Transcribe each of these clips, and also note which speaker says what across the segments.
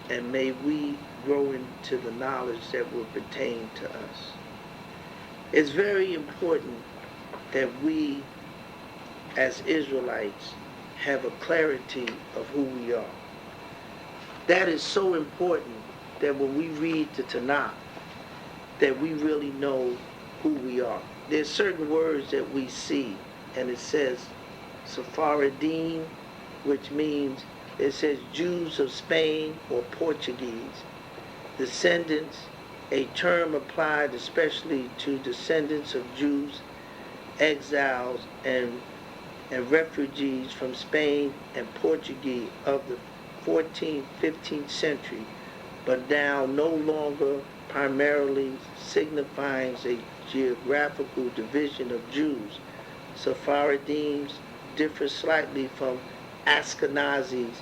Speaker 1: and may we grow into the knowledge that will pertain to us. It's very important that we, as Israelites, have a clarity of who we are. That is so important that when we read the Tanakh, that we really know who we are. There's certain words that we see, and it says Sephardim, which means, it says Jews of Spain or Portuguese, descendants, a term applied especially to descendants of Jews, exiles, and refugees from Spain and Portuguese of the 14th, 15th century, but now no longer primarily signifying a geographical division of Jews. Sephardims differ slightly from Ashkenazis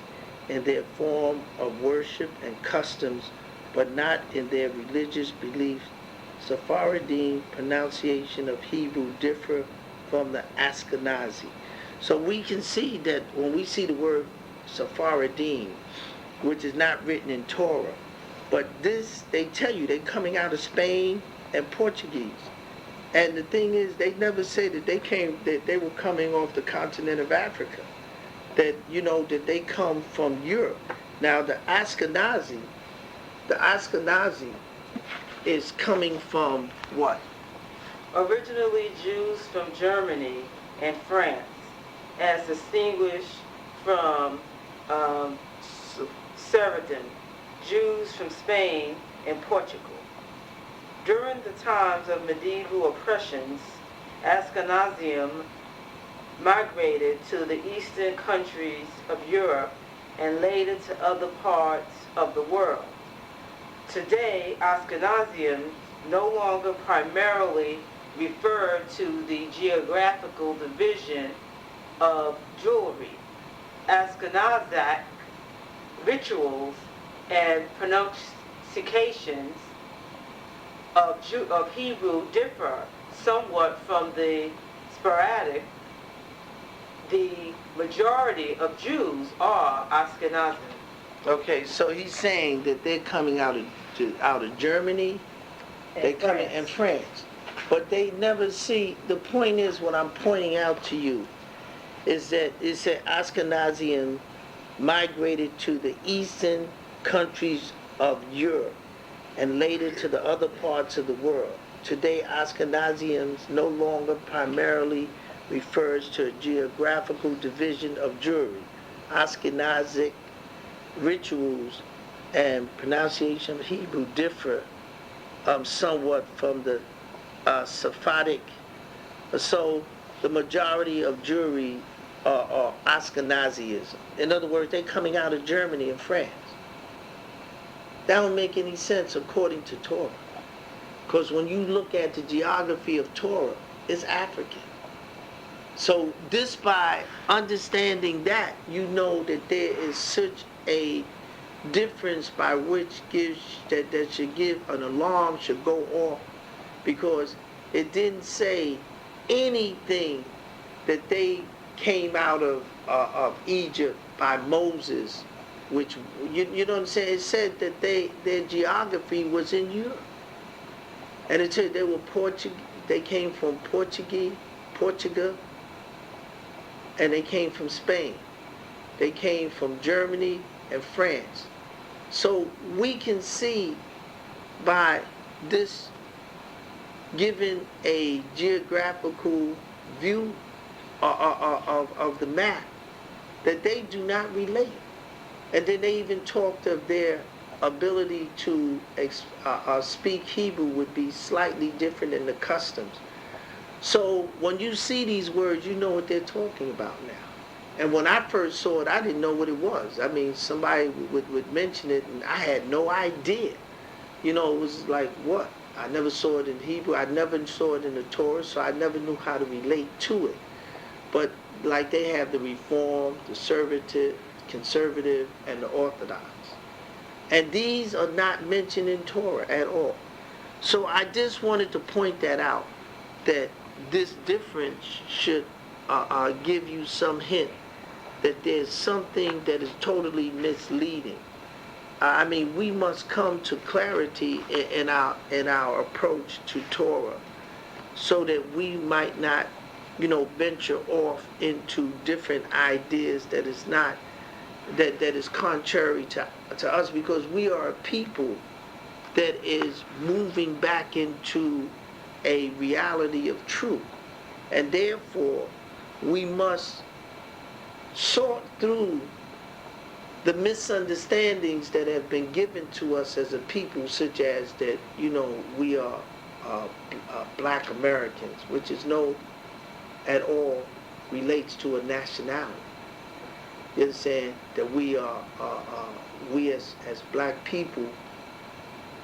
Speaker 1: in their form of worship and customs, but not in their religious beliefs. Sephardim pronunciation of Hebrew differ from the Ashkenazi. So we can see that when we see the word Sephardim, which is not written in Torah, but this, they tell you, they're coming out of Spain and Portuguese. And the thing is, they never say that they were coming off the continent of Africa. That, that they come from Europe. Now the Ashkenazi is coming from what?
Speaker 2: Originally Jews from Germany and France, as distinguished from Saracen, Jews from Spain and Portugal. During the times of medieval oppressions, Ashkenazim migrated to the eastern countries of Europe and later to other parts of the world. Today, Ashkenazim no longer primarily refer to the geographical division of jewelry. Ashkenazic rituals and pronunciations of Hebrew differ somewhat from the sporadic. The majority of Jews are Ashkenazim.
Speaker 1: Okay, so he's saying that they're coming out of Germany, they're coming in France, but they never see. The point is, what I'm pointing out to you is that it said Ashkenazim migrated to the eastern countries of Europe and later to the other parts of the world. Today, Ashkenazims no longer primarily refers to a geographical division of Jewry. Ashkenazic rituals and pronunciation of Hebrew differ somewhat from the Sephardic. So the majority of Jewry are Ashkenazism. In other words, they're coming out of Germany and France. That don't make any sense according to Torah. Because when you look at the geography of Torah, it's African. So this, by understanding that, you know that there is such a difference by which that should give an alarm, should go off, because it didn't say anything that they came out of Egypt by Moses, which, you know what I'm saying? It said that their geography was in Europe. And it said they came from Portugal, and they came from Spain. They came from Germany and France. So we can see by this given a geographical view of the map that they do not relate. And then they even talked of their ability to speak Hebrew would be slightly different in the customs. So when you see these words, you know what they're talking about now. And when I first saw it, I didn't know what it was. I mean, somebody would mention it, and I had no idea. It was like, what? I never saw it in Hebrew. I never saw it in the Torah, so I never knew how to relate to it. But like they have the Reform, the Conservative, and the Orthodox. And these are not mentioned in Torah at all. So I just wanted to point that out, that this difference should give you some hint that there's something that is totally misleading I mean, we must come to clarity in our approach to Torah, so that we might not, venture off into different ideas that is not that is contrary to us, because we are a people that is moving back into a reality of truth, and therefore we must sort through the misunderstandings that have been given to us as a people, such as that, we are black Americans, which is no at all relates to a nationality. You understand that we are, we as black people,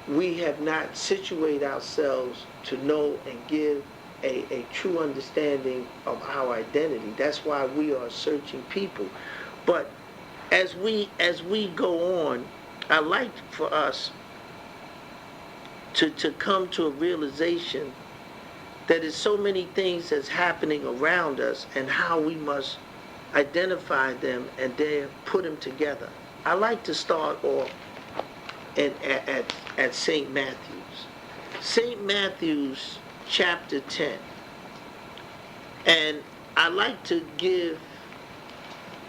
Speaker 1: we have not situated ourselves to know and give a true understanding of our identity. That's why we are searching people. But as we go on, I like for us to come to a realization that there's so many things that's happening around us, and how we must identify them and then put them together. I like to start off at St. Matthew's. St. Matthew's chapter 10. And I like to give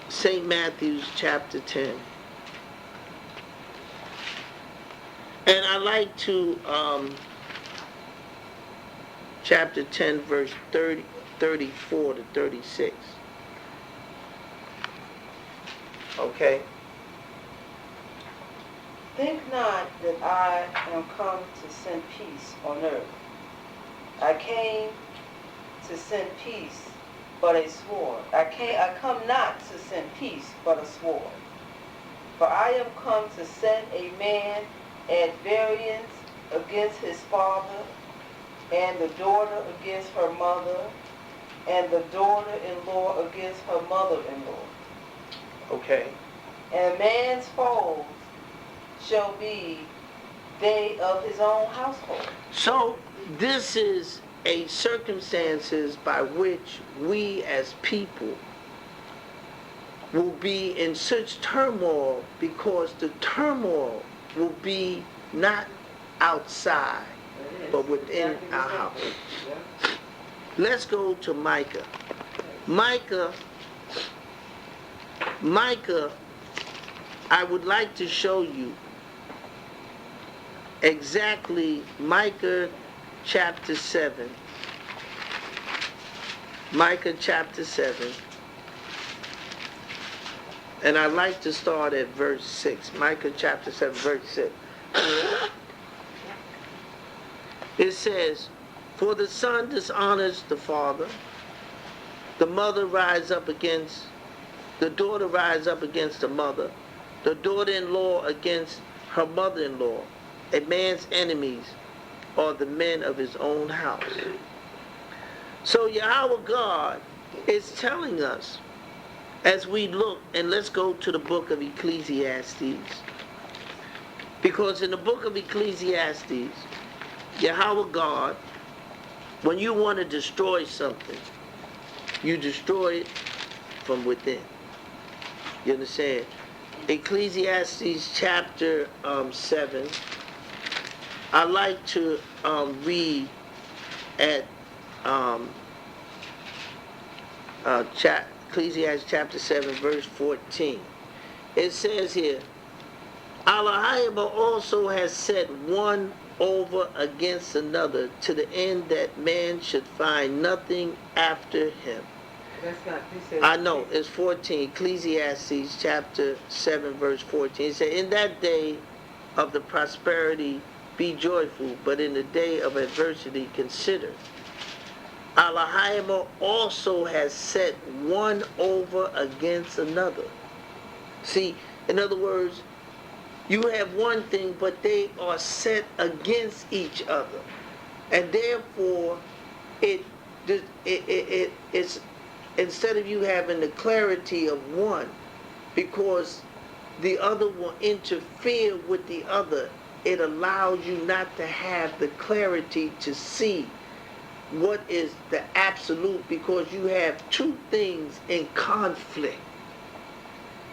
Speaker 1: St. Matthew's chapter 10. And I like to, chapter 10, verse 34 to 36. Okay?
Speaker 2: Think not that I am come to send peace on earth. I came to send peace, but a sword. I come not to send peace, but a sword. For I am come to set a man at variance against his father, and the daughter against her mother, and the daughter-in-law against her mother-in-law.
Speaker 1: Okay.
Speaker 2: And man's foes shall be they of his own household.
Speaker 1: So this is a circumstances by which we as people will be in such turmoil, because the turmoil will be not outside, but within our house. Let's go to Micah. Micah, I would like to show you exactly Micah chapter 7. Micah chapter 7. And I'd like to start at verse 6. Micah chapter 7, verse 6. It says, "For the son dishonors the father, the daughter rise up against the mother, the daughter-in-law against her mother-in-law. A man's enemies are the men of his own house." So Yahweh God is telling us, as we look, and let's go to the book of Ecclesiastes. Because in the book of Ecclesiastes, Yahweh God, when you want to destroy something, you destroy it from within. You understand? Ecclesiastes chapter 7. I like to read at Ecclesiastes chapter 7, verse 14. It says here, "Elohim also has set one over against another, to the end that man should find nothing after him."
Speaker 2: That's not,
Speaker 1: I know, it's 14. Ecclesiastes chapter 7, verse 14. It says, "In that day of the prosperity be joyful, but in the day of adversity consider. Elohim also has set one over against another." See, in other words, you have one thing, but they are set against each other. And therefore, it's instead of you having the clarity of one, because the other will interfere with the other, it allows you not to have the clarity to see what is the absolute, because you have two things in conflict.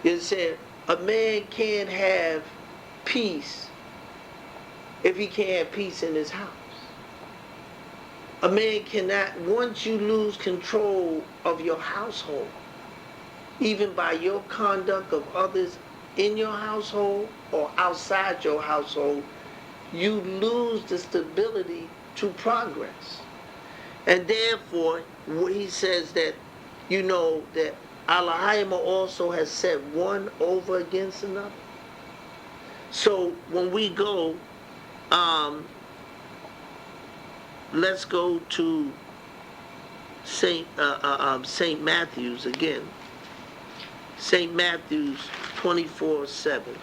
Speaker 1: You said a man can't have peace if he can't have peace in his house. A man cannot, once you lose control of your household, even by your conduct of others in your household or outside your household, you lose the stability to progress. And therefore, he says that, you know, that Allahima also has set one over against another. So when we go, let's go to Saint Matthew's again. Saint Matthew's 24:7.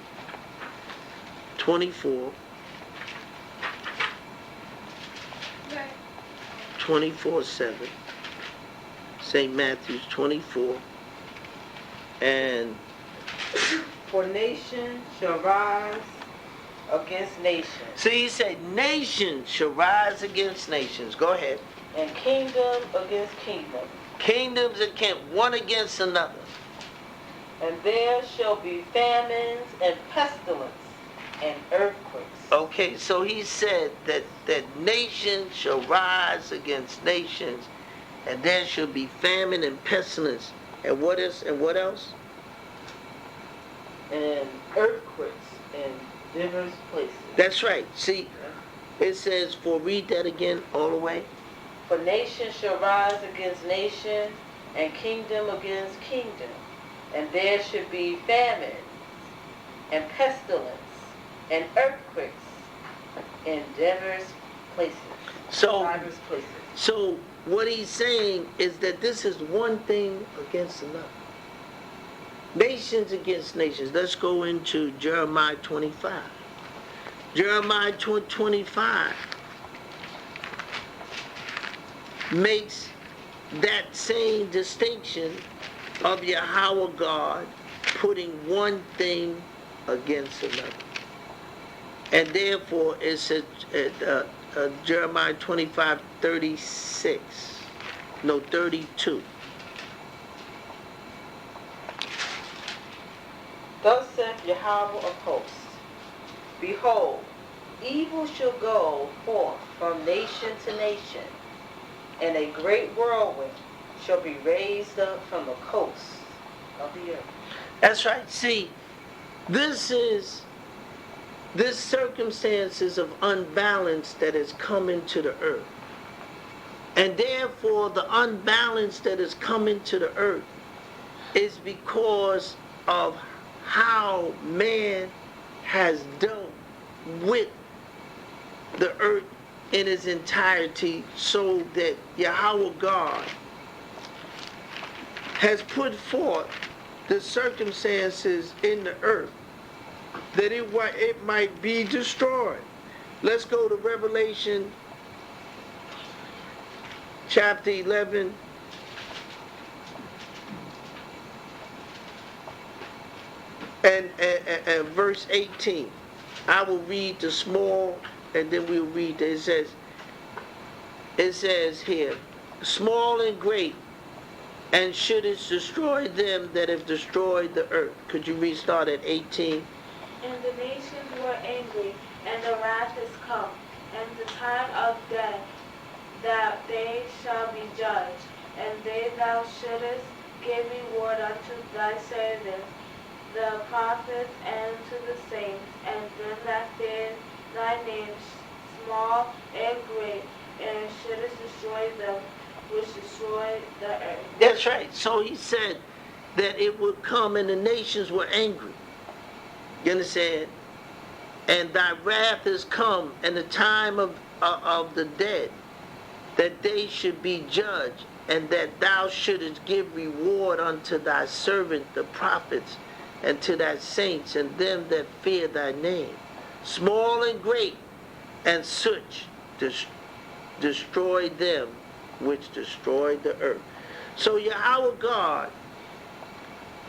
Speaker 1: 24. 24:7. Saint Matthew's 24. And
Speaker 2: For nation shall rise against nation.
Speaker 1: see, he said, nations shall rise against nations. Go ahead.
Speaker 2: And kingdom against kingdom.
Speaker 1: Kingdoms against one against another.
Speaker 2: And there shall be famines and pestilence and earthquakes.
Speaker 1: Okay, so he said that nations shall rise against nations, and there shall be famine and pestilence. And what else? And what else?
Speaker 2: And earthquakes in diverse places.
Speaker 1: That's right. See, it says, read that again all the way.
Speaker 2: For nation shall rise against nation, and kingdom against kingdom. And there should be famine, and pestilence, and earthquakes in diverse places. Diverse places.
Speaker 1: So what he's saying is that this is one thing against another. Nations against nations. Let's go into Jeremiah 25. Jeremiah 25 makes that same distinction of Yahweh God putting one thing against another. And therefore it says Jeremiah 25:36. No, 32.
Speaker 2: Thus saith Yahweh of hosts, Behold, evil shall go forth from nation to nation, and a great whirlwind shall be raised up from the coasts of the earth.
Speaker 1: That's right. See, this circumstances of unbalance that has come into the earth. And therefore the unbalance that has come into the earth is because of how man has dealt with the earth in its entirety, so that Yahweh God has put forth the circumstances in the earth that it might be destroyed. Let's go to Revelation chapter 11. And verse 18. I will read the small, and then we'll read it. It says here, small and great, and should it destroy them that have destroyed the earth. Could you restart at 18?
Speaker 3: And the nations were angry, and the wrath is come, and the time of death, that they shall be judged. And thou shouldest give reward unto thy servants, the prophets, and to the saints, and them that fear thy name, small and great, and shouldest destroy them which destroy the earth.
Speaker 1: That's right. So he said that it would come, and the nations were angry. You understand? And thy wrath is come, and the time of the dead, that they should be judged, and that thou shouldest give reward unto thy servant the prophets, and to thy saints, and them that fear thy name, small and great, and such destroy them which destroy the earth. So Yahweh God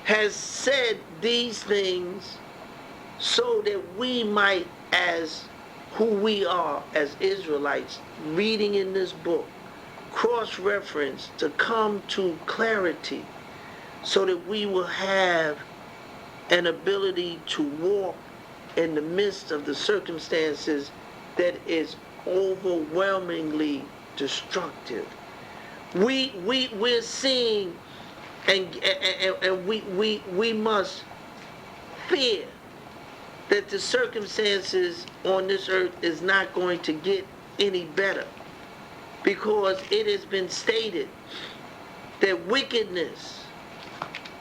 Speaker 1: has said these things so that we might, as who we are as Israelites, reading in this book, cross-reference to come to clarity, so that we will have an ability to walk in the midst of the circumstances that is overwhelmingly destructive. We're seeing, and we must fear that the circumstances on this earth is not going to get any better, because it has been stated that wickedness,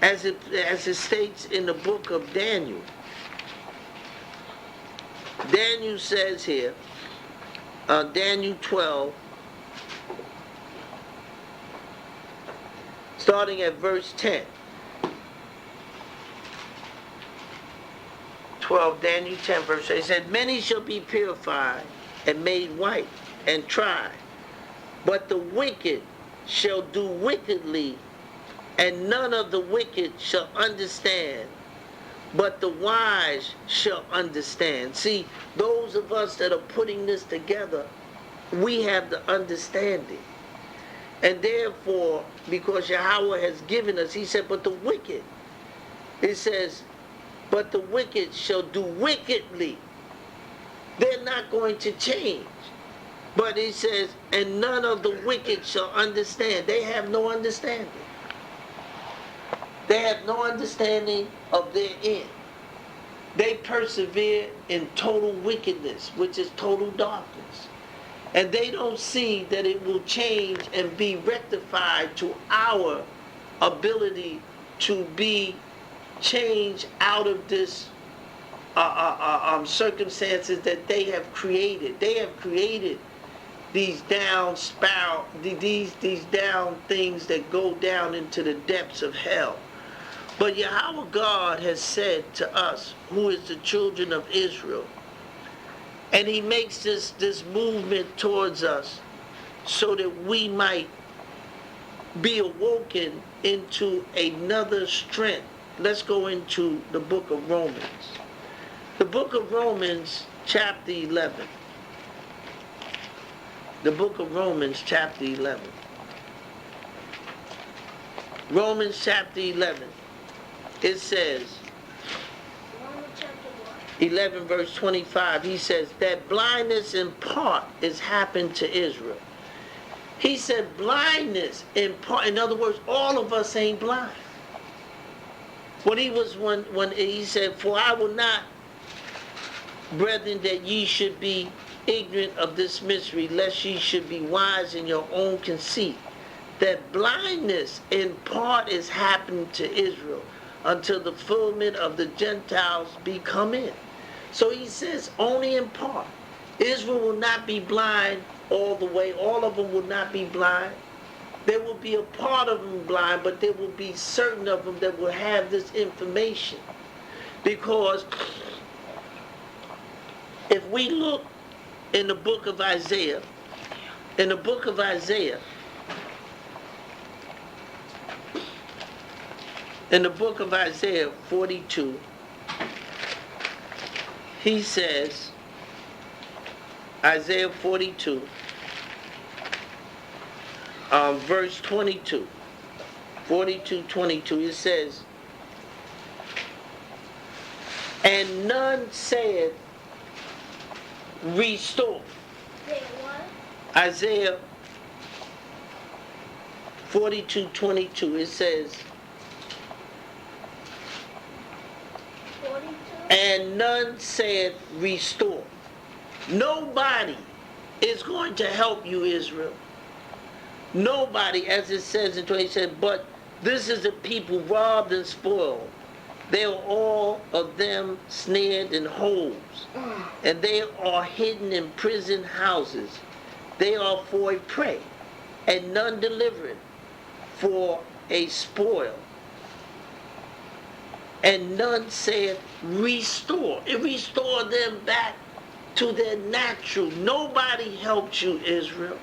Speaker 1: as it states in the book of Daniel. Daniel says here, Daniel 12, starting at verse 10. 12, Daniel 10, verse 8. It said, many shall be purified and made white and tried, but the wicked shall do wickedly, and none of the wicked shall understand, but the wise shall understand. See, those of us that are putting this together, we have the understanding. And therefore, because Yahweh has given us, he said, but the wicked, it says, but the wicked shall do wickedly. They're not going to change. But he says, and none of the wicked shall understand. They have no understanding. They have no understanding of their end. They persevere in total wickedness, which is total darkness. And they don't see that it will change and be rectified to our ability to be changed out of this circumstances that they have created. They have created these down spiral, these down things that go down into the depths of hell. But Yahweh God has said to us, who is the children of Israel, and he makes this movement towards us so that we might be awoken into another strength. Let's go into the book of Romans. The book of Romans, chapter 11. The book of Romans, chapter 11. Romans, chapter 11. It says, 11 verse 25, he says that blindness in part is happened to Israel. He said blindness in part, in other words, all of us ain't blind. When he said, for I will not, brethren, that ye should be ignorant of this mystery, lest ye should be wise in your own conceit, that blindness in part is happening to Israel, until the fulfillment of the Gentiles be come in. So he says only in part. Israel will not be blind all the way. All of them will not be blind. There will be a part of them blind, but there will be certain of them that will have this information. Because if we look in the book of Isaiah, in the book of Isaiah 42, he says, Isaiah 42, verse 22, 42:22, it says, and none saith, restore. Isaiah 42:22, it says, and none saith, restore. Nobody is going to help you, Israel. Nobody, as it says in 20, said, but this is a people robbed and spoiled. They are all of them snared in holes, and they are hidden in prison houses. They are for a prey, and none delivered, for a spoil. And none saith, restore. It restore them back to their natural. Nobody helped you, Israel.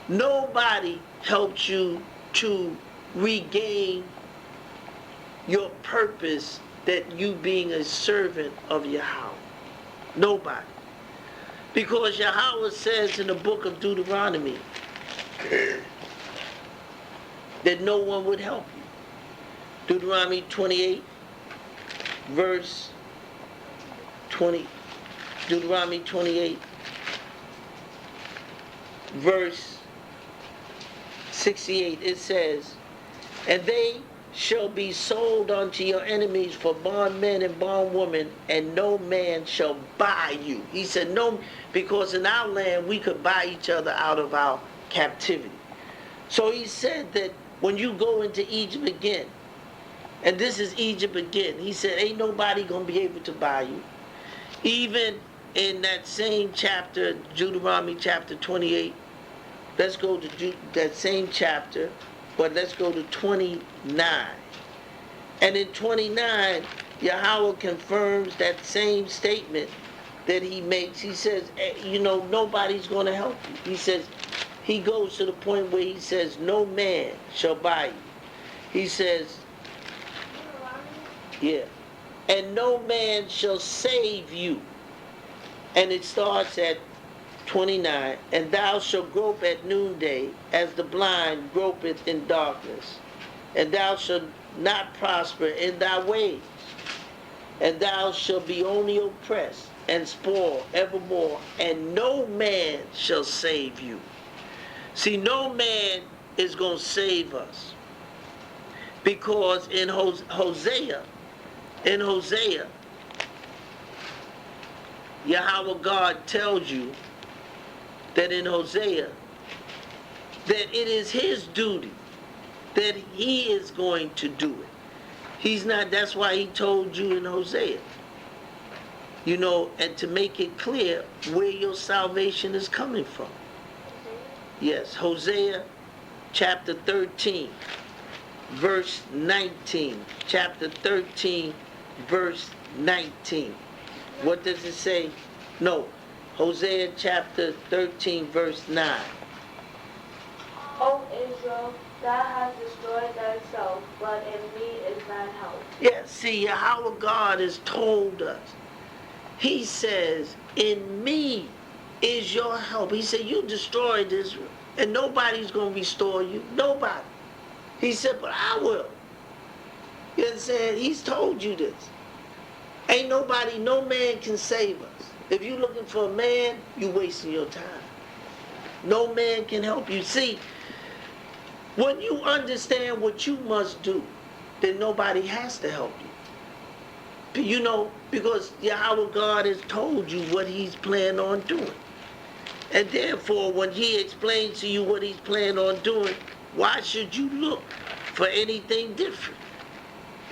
Speaker 1: Nobody helped you to regain your purpose, that you being a servant of Yahweh. Nobody. Because Yahweh says in the book of Deuteronomy that no one would help you. Deuteronomy 28, verse Deuteronomy 28, verse 68, it says, and they shall be sold unto your enemies for bondmen and bondwomen, and no man shall buy you. He said no, because in our land we could buy each other out of our captivity. So he said that when you go into Egypt again, and this is Egypt again, he said ain't nobody gonna be able to buy you. Even in that same chapter, Deuteronomy chapter 28, let's go to that same chapter, but let's go to 29. And in 29, Yahweh confirms that same statement that he makes. He says, nobody's going to help you. He says, he goes to the point where he says, no man shall buy you. He says, and no man shall save you. And it starts at 29, and thou shalt grope at noonday, as the blind gropeth in darkness, and thou shalt not prosper in thy ways, and thou shalt be only oppressed and spoiled evermore, and no man shall save you. See, no man is going to save us, because in Hosea, Yahweh God tells you that in Hosea, that it is his duty, that he is going to do it. He's not, that's why he told you in Hosea, and to make it clear where your salvation is coming from. Yes, Hosea chapter 13, verse 19. Chapter 13, verse 19. What does it say? No. Hosea chapter 13, verse 9.
Speaker 3: O Israel, thou hast destroyed thyself, but in me is thine help.
Speaker 1: Yeah, see, Yahweh God has told us. He says, in me is your help. He said, you destroyed Israel, and nobody's going to restore you. Nobody. He said, but I will. You understand? He's told you this. Ain't nobody, no man can save us. If you're looking for a man, you're wasting your time. No man can help you. See, when you understand what you must do, then nobody has to help you. Because Yahweh God has told you what he's planning on doing. And therefore, when he explains to you what he's planning on doing, why should you look for anything different?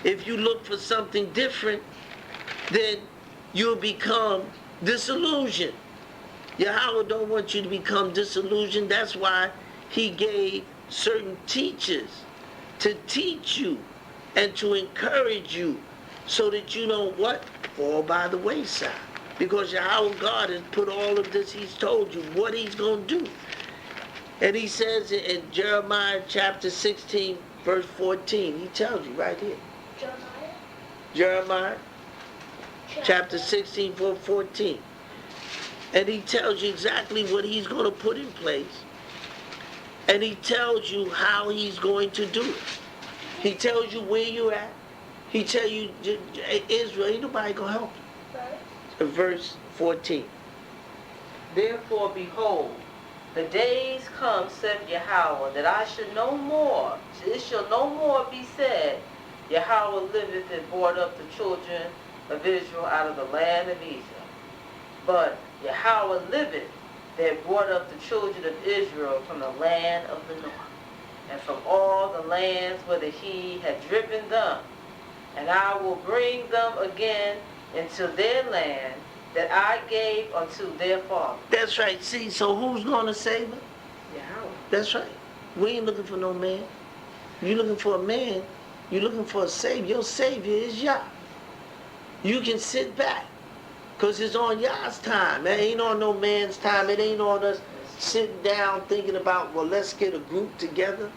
Speaker 1: If you look for something different, then you'll become disillusioned. Yahweh don't want you to become disillusioned. That's why he gave certain teachers to teach you and to encourage you so that you don't fall by the wayside. Because Yahweh God has put all of this, he's told you what he's going to do. And he says in Jeremiah chapter 16, verse 14, he tells you right here. Jeremiah chapter 16, verse 14. And he tells you exactly what he's going to put in place. And he tells you how he's going to do it. He tells you where you're at. He tells you, Israel, ain't nobody going to help you. Verse 14.
Speaker 2: Therefore, behold, the days come, saith Yahweh, that I should no more, it shall no more be said, Yahweh liveth and brought up the children of Israel out of the land of Egypt. But Yahweh liveth that brought up the children of Israel from the land of the north, and from all the lands whither he had driven them. And I will bring them again into their land that I gave unto their fathers.
Speaker 1: That's right. See, so who's going to save them?
Speaker 2: Yahweh.
Speaker 1: That's right. We ain't looking for no man. You're looking for a man. You're looking for a savior. Your savior is Yah. You can sit back, because it's on Yah's time. It ain't on no man's time. It ain't on us sitting down thinking about, well, let's get a group together.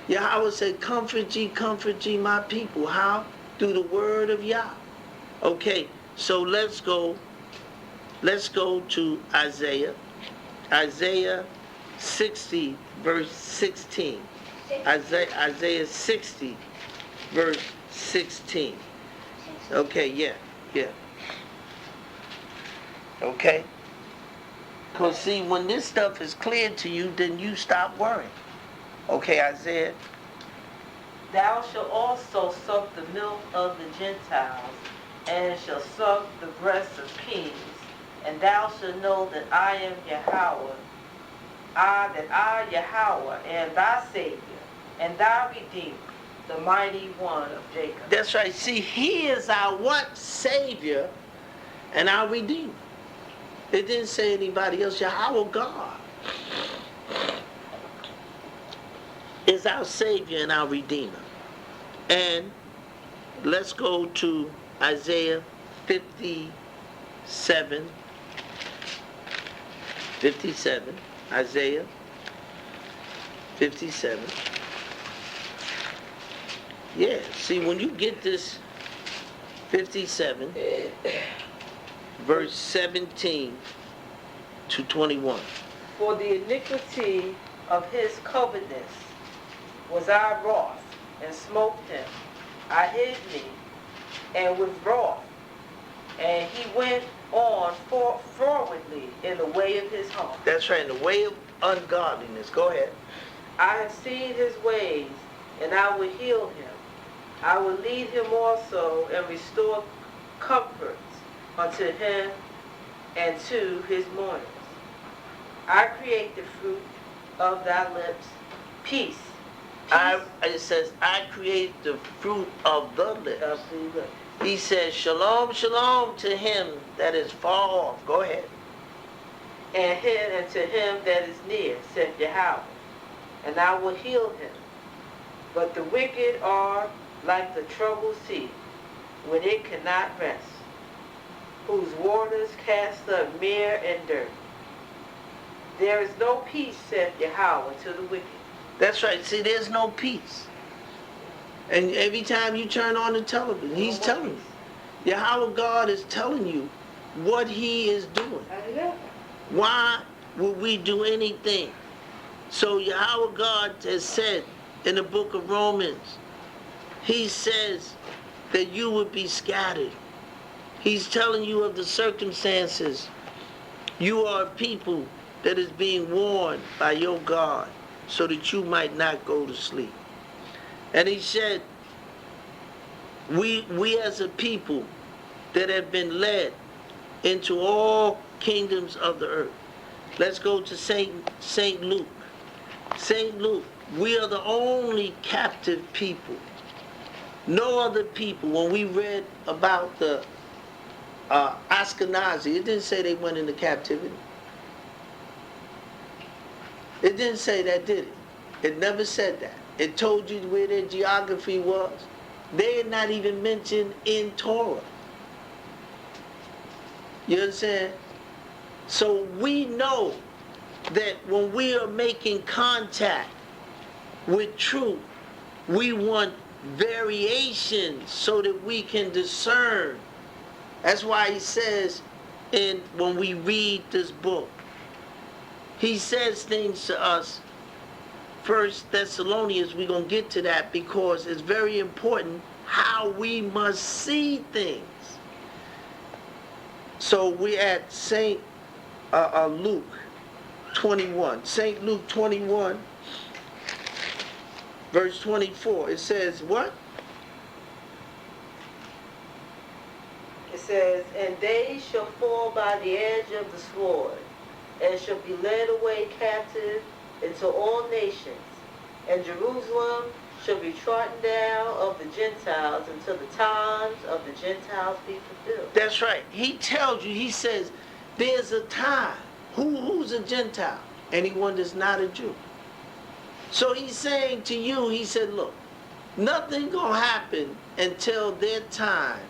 Speaker 1: Yahweh said, comfort ye my people. How? Through the word of Yah. Okay, so let's go to Isaiah. Isaiah 60, verse 16. Isaiah 60, verse 16. Okay, yeah. Okay? Because see, when this stuff is clear to you, then you stop worrying. Okay, Isaiah?
Speaker 2: Thou shalt also suck the milk of the Gentiles, and shalt suck the breasts of kings, and thou shalt know that I am Yahweh, that I, Yahweh, am thy Savior, and thy Redeemer, the mighty one of Jacob.
Speaker 1: That's right. See, he is our what? Savior and our Redeemer. It didn't say anybody else. Yahweh God is our Savior and our Redeemer. And let's go to Isaiah 57. 57. Isaiah 57. Yeah, see, when you get this 57, verse 17 to 21.
Speaker 2: For the iniquity of his covetousness was I wroth, and smote him. I hid me, and with wrath, and he went on forwardly in the way of his heart.
Speaker 1: That's right, in the way of ungodliness. Go ahead.
Speaker 2: I have seen his ways, and I will heal him. I will lead him also, and restore comforts unto him and to his mourners. I create the fruit of thy lips, peace.
Speaker 1: It says, I create the fruit of the lips.
Speaker 2: Of the lips.
Speaker 1: He says, shalom, shalom to him that is far off. Go ahead.
Speaker 2: And to him that is near, saith Yahweh, and I will heal him. But the wicked are like the troubled sea, when it cannot rest, whose waters cast up mire and dirt. There is no peace, saith Yahweh, to the wicked.
Speaker 1: That's right. See, there's no peace. And every time you turn on the television, he's telling you. Yahweh God is telling you what he is doing. Why would we do anything? So Yahweh God has said in the book of Romans, he says that you would be scattered. He's telling you of the circumstances. You are a people that is being warned by your God so that you might not go to sleep. And he said, we as a people that have been led into all kingdoms of the earth. Let's go to Saint Luke. Saint Luke, we are the only captive people. No other people, when we read about the Ashkenazi, it didn't say they went into captivity. It didn't say that, did it? It never said that. It told you where their geography was. They are not even mentioned in Torah. You understand? So we know that when we are making contact with truth, we want variations so that we can discern. That's why he says, when we read this book, he says things to us. First Thessalonians, we're going to get to that because it's very important how we must see things. So we're at St. Luke 21. St. Luke 21, verse 24. It says what?
Speaker 2: It says, and they shall fall by the edge of the sword, and shall be led away captive into all nations, and Jerusalem shall be trodden down of the Gentiles until the times of the Gentiles be fulfilled.
Speaker 1: That's right. He tells you, he says, there's a time. Who's a Gentile? Anyone that's not a Jew. So he's saying to you, he said, look, nothing gonna happen until their time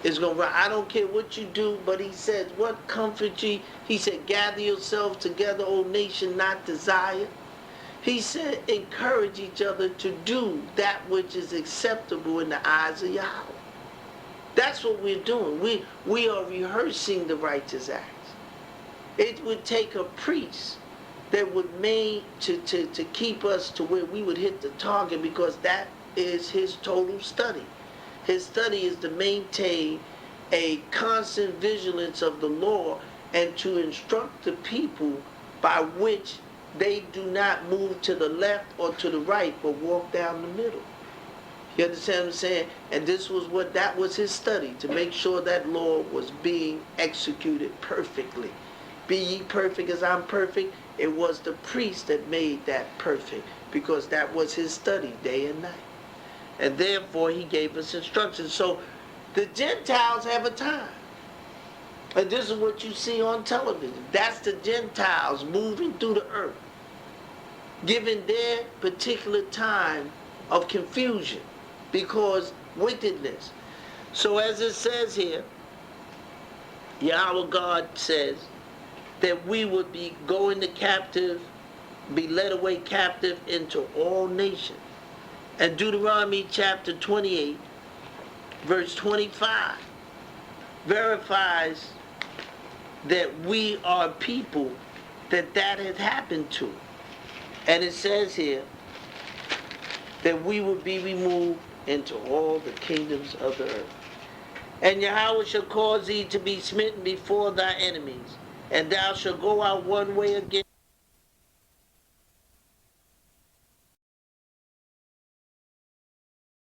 Speaker 1: is gonna run. I don't care what you do, but he says, what comfort ye? He said, gather yourselves together, O nation not desired. He said, encourage each other to do that which is acceptable in the eyes of Yahweh. That's what we're doing. We are rehearsing the righteous acts. It would take a priest that would to keep us to where we would hit the target, because that is his total study. His study is to maintain a constant vigilance of the law and to instruct the people by which they do not move to the left or to the right, but walk down the middle. You understand what I'm saying? And that was his study, to make sure that law was being executed perfectly. Be ye perfect as I'm perfect. It was the priest that made that perfect, because that was his study day and night. And therefore he gave us instructions. So the Gentiles have a time. And this is what you see on television. That's the Gentiles moving through the earth, given their particular time of confusion, because wickedness. So as it says here, Yahweh God says that we would be going to captive, be led away captive into all nations. And Deuteronomy chapter 28, verse 25, verifies that we are people that has happened to. And it says here that we will be removed into all the kingdoms of the earth. And Yahweh shall cause thee to be smitten before thy enemies, and thou shalt go out one way again